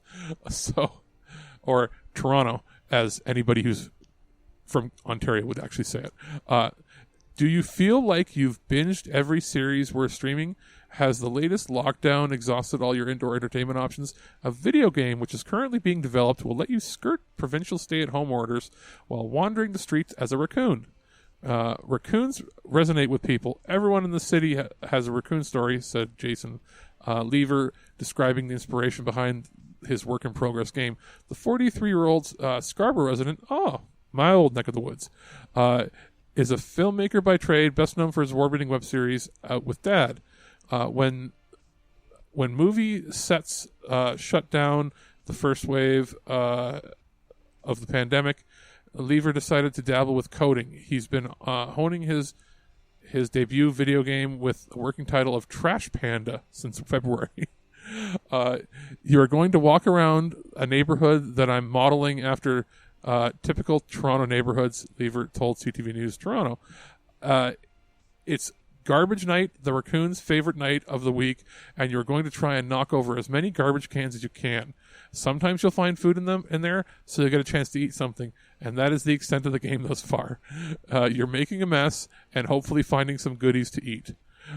So, or Toronto, as anybody who's from Ontario would actually say it. Do you feel like you've binged every series worth streaming? Has the latest lockdown exhausted all your indoor entertainment options? A video game which is currently being developed will let you skirt provincial stay-at-home orders while wandering the streets as a raccoon. Raccoons resonate with people. Everyone in the city has a raccoon story, said Jason Lever, describing the inspiration behind his work-in-progress game. The 43-year-old Scarborough resident, my old neck of the woods, is a filmmaker by trade, best known for his award-winning web series Out with Dad. When movie sets shut down the first wave of the pandemic, Lever decided to dabble with coding. He's been honing his debut video game with a working title of Trash Panda since February. You are going to walk around a neighborhood that I'm modeling after typical Toronto neighborhoods, Lever told CTV News Toronto. It's garbage night, the raccoon's favorite night of the week, and you're going to try and knock over as many garbage cans as you can. Sometimes you'll find food in there, so you'll get a chance to eat something, and that is the extent of the game thus far. You're making a mess and hopefully finding some goodies to eat.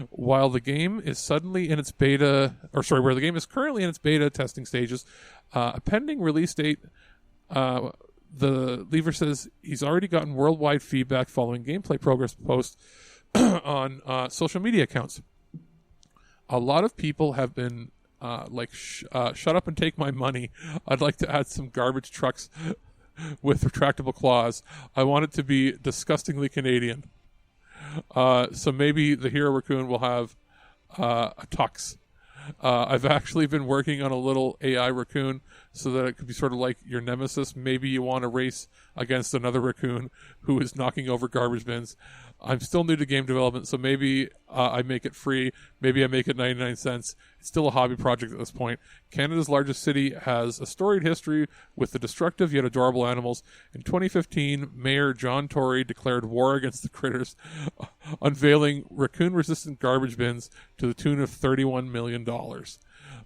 While the game is where the game is currently in its beta testing stages, a pending release date, the Lever says he's already gotten worldwide feedback following gameplay progress posts on social media accounts. A lot of people have been shut up and take my money. I'd like to add some garbage trucks with retractable claws. I want it to be disgustingly Canadian. So maybe the hero raccoon will have a tux. I've actually been working on a little AI raccoon so that it could be sort of like your nemesis. Maybe you want to race against another raccoon who is knocking over garbage bins. I'm still new to game development, so maybe I make it free. Maybe I make it 99 cents. It's still a hobby project at this point. Canada's largest city has a storied history with the destructive yet adorable animals. In 2015, Mayor John Tory declared war against the critters, unveiling raccoon-resistant garbage bins to the tune of $31 million.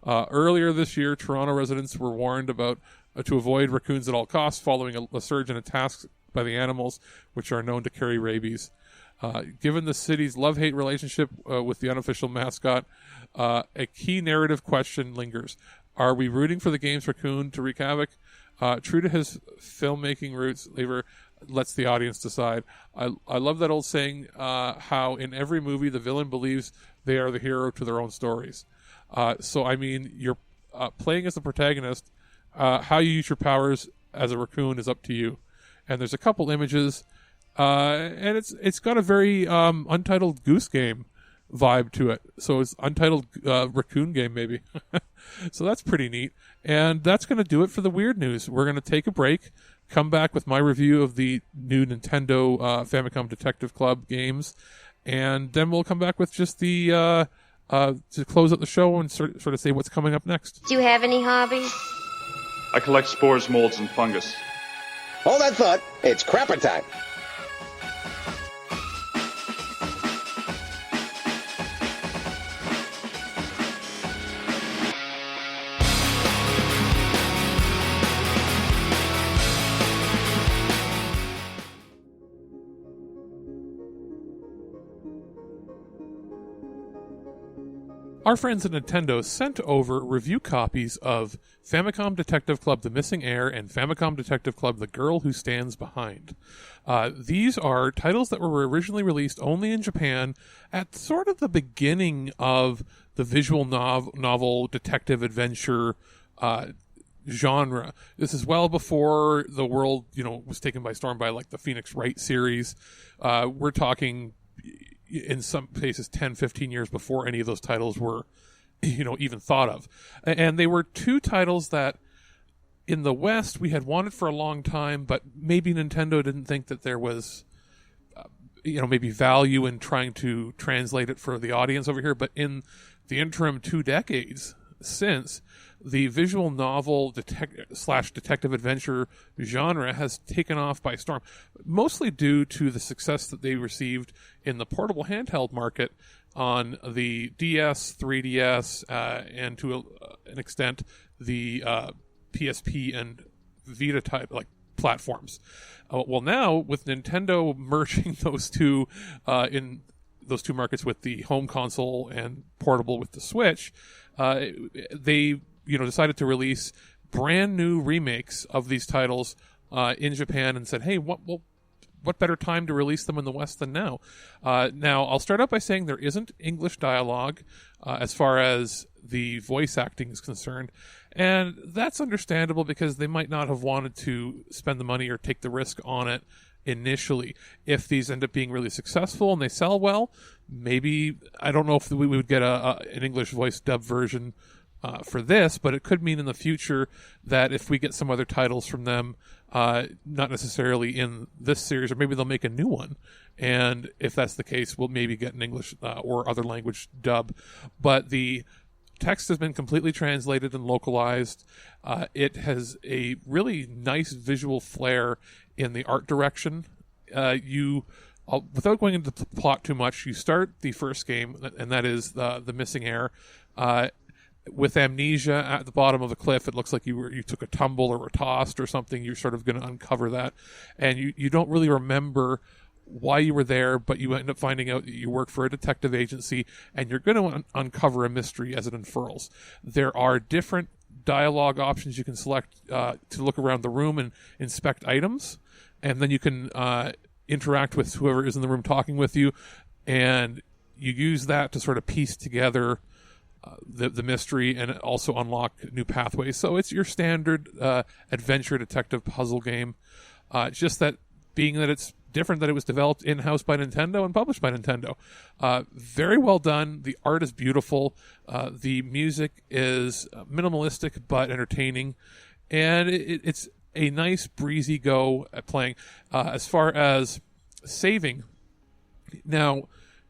Earlier this year, Toronto residents were warned about to avoid raccoons at all costs following a surge in attacks by the animals, which are known to carry rabies. Given the city's love-hate relationship with the unofficial mascot, a key narrative question lingers. Are we rooting for the game's raccoon to wreak havoc? True to his filmmaking roots, Lever lets the audience decide. I love that old saying, how in every movie the villain believes they are the hero to their own stories. So, I mean, you're playing as the protagonist. How you use your powers as a raccoon is up to you. And there's a couple images, and it's got a very Untitled Goose Game vibe to it. So it's Untitled Raccoon Game, maybe. So that's pretty neat. And that's going to do it for the weird news. We're going to take a break, come back with my review of the new Nintendo Famicom Detective Club games, and then we'll come back with just the to close out the show and sort of say what's coming up next. Do you have any hobbies? I collect spores, molds, and fungus. Hold that thought. It's crapper time. Our friends at Nintendo sent over review copies of Famicom Detective Club The Missing Heir and Famicom Detective Club The Girl Who Stands Behind. These are titles that were originally released only in Japan at sort of the beginning of the visual novel detective adventure genre. This is well before the world, was taken by storm by like the Phoenix Wright series. We're talking in some cases 10, 15 years before any of those titles were, even thought of. And they were two titles that in the West we had wanted for a long time, but maybe Nintendo didn't think that there was, maybe value in trying to translate it for the audience over here. But in the interim 2 decades since, the visual novel detective adventure genre has taken off by storm, mostly due to the success that they received in the portable handheld market on the DS, 3DS, and to an extent the PSP and Vita type platforms. Well, now with Nintendo merging those two in those two markets with the home console and portable with the Switch, they decided to release brand new remakes of these titles in Japan and said, hey, what better time to release them in the West than now? Now, I'll start out by saying there isn't English dialogue as far as the voice acting is concerned, and that's understandable because they might not have wanted to spend the money or take the risk on it initially. If these end up being really successful and they sell well, maybe, I don't know if we would get an English voice dub version for this, but it could mean in the future that if we get some other titles from them, not necessarily in this series, or maybe they'll make a new one, and if that's the case, we'll maybe get an English or other language dub. But the text has been completely translated and localized. It has a really nice visual flair in the art direction. Without going into the plot too much, you start the first game, and that is the Missing Heir, with amnesia at the bottom of the cliff. It looks like you took a tumble or were tossed or something. You're sort of going to uncover that, and you don't really remember why you were there, but you end up finding out that you work for a detective agency, and you're going to uncover a mystery as it unfurls. There are different dialogue options you can select to look around the room and inspect items, and then you can interact with whoever is in the room talking with you, and you use that to sort of piece together the mystery and also unlock new pathways. So it's your standard adventure detective puzzle game. Just that being that it's different, that it was developed in-house by Nintendo and published by Nintendo. Very well done. The art is beautiful. The music is minimalistic but entertaining. And it's a nice breezy go at playing. As far as saving, now,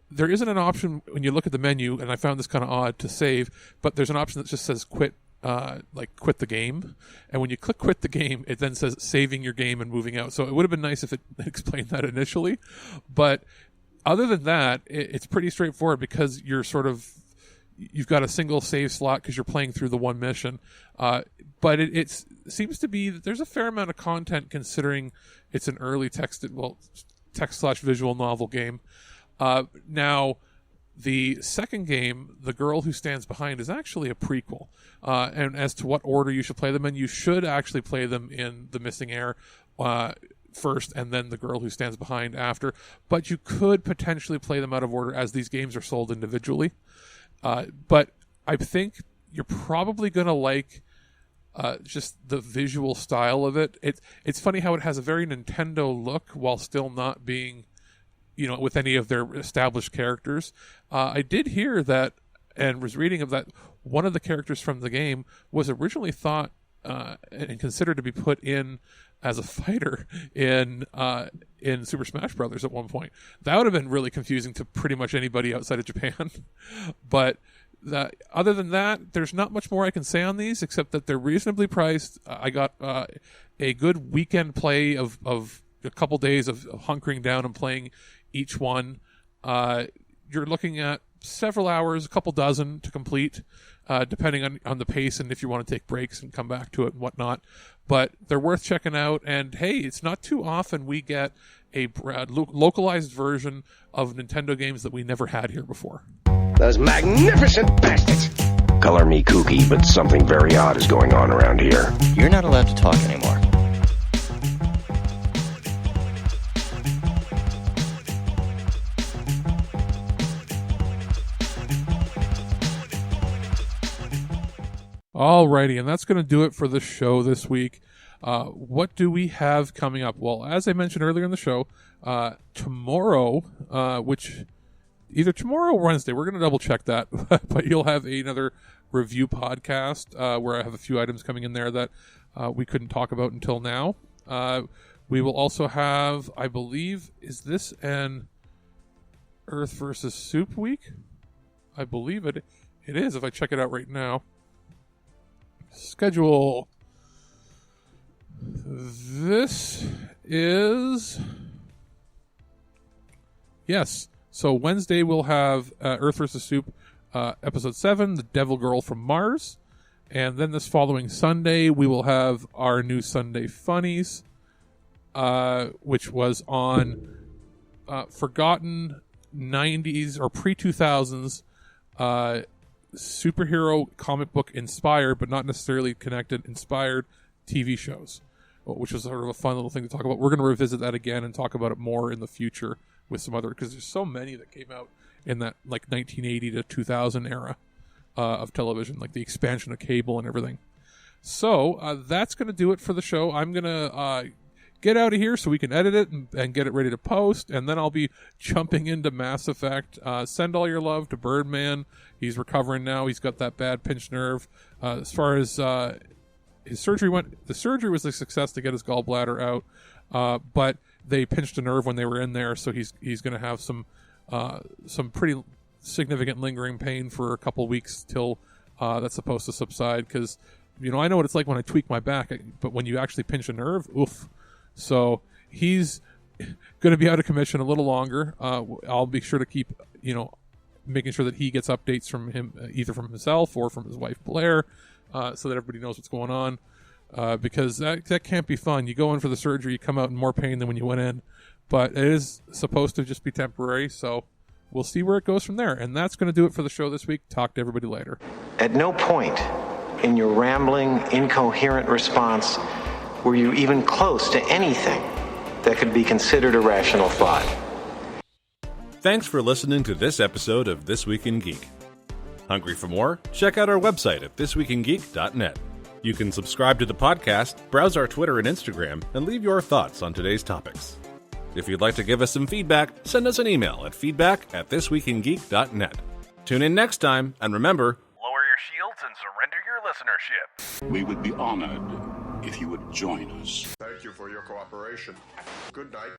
there isn't an option when you look at the menu, and I found this kind of odd, to save, but there's an option that just says quit the game. And when you click quit the game, it then says saving your game and moving out. So it would have been nice if it explained that initially. But other than that, it's pretty straightforward because you've got a single save slot because you're playing through the one mission. But it seems to be that there's a fair amount of content considering it's an early text/visual novel game. Now, the second game, The Girl Who Stands Behind, is actually a prequel. And as to what order you should play them in, you should actually play them in The Missing Heir first and then The Girl Who Stands Behind after. But you could potentially play them out of order as these games are sold individually. But I think you're probably going to like just the visual style of it. It's funny how it has a very Nintendo look while still not being, with any of their established characters. I did hear that, and was reading of that, one of the characters from the game was originally thought and considered to be put in as a fighter in Super Smash Brothers at one point. That would have been really confusing to pretty much anybody outside of Japan. But other than that, there's not much more I can say on these, except that they're reasonably priced. I got a good weekend play of a couple days of hunkering down and playing each one. You're looking at several hours, a couple dozen to complete, depending on the pace and if you want to take breaks and come back to it and whatnot. But they're worth checking out. And hey, it's not too often we get a localized version of Nintendo games that we never had here before. Those magnificent bastards! Color me kooky, but something very odd is going on around here. You're not allowed to talk anymore. Alrighty, and that's going to do it for the show this week. What do we have coming up? Well, as I mentioned earlier in the show, tomorrow, which either tomorrow or Wednesday, we're going to double check that, but you'll have another review podcast where I have a few items coming in there that we couldn't talk about until now. We will also have, I believe, is this an Earth versus Soup week? I believe it is, if I check it out right now. Schedule. This is... Yes. So Wednesday we'll have Earth vs. Soup, Episode 7, The Devil Girl from Mars. And then this following Sunday, we will have our new Sunday Funnies, which was on forgotten 90s or pre-2000s superhero comic book inspired, but not necessarily connected, inspired TV shows, which was sort of a fun little thing to talk about. We're going to revisit that again and talk about it more in the future with some other, because there's so many that came out in that like 1980 to 2000 era of television, like the expansion of cable and everything. So that's going to do it for the show. I'm going to get out of here so we can edit it and get it ready to post, and then I'll be jumping into Mass Effect. Send all your love to Birdman. He's recovering now. He's got that bad pinched nerve. As far as his surgery went, the surgery was a success to get his gallbladder out, but they pinched a nerve when they were in there, so he's going to have some pretty significant lingering pain for a couple weeks till that's supposed to subside, because I know what it's like when I tweak my back, but when you actually pinch a nerve, oof. So he's going to be out of commission a little longer. I'll be sure to keep making sure that he gets updates from him, either from himself or from his wife Blair, so that everybody knows what's going on, because that can't be fun. You go in for the surgery, you come out in more pain than when you went in, but it is supposed to just be temporary, so we'll see where it goes from there. And that's going to do it for the show this week. Talk to everybody later. At no point in your rambling, incoherent response were you even close to anything that could be considered a rational thought. Thanks for listening to this episode of This Week in Geek. Hungry for more? Check out our website at thisweekingeek.net. You can subscribe to the podcast, browse our Twitter and Instagram, and leave your thoughts on today's topics. If you'd like to give us some feedback, send us an email at feedback@thisweekingeek.net. Tune in next time, and remember, Lower your shields and surrender your listenership. We would be honored if you would join us. Thank you for your cooperation. Good night.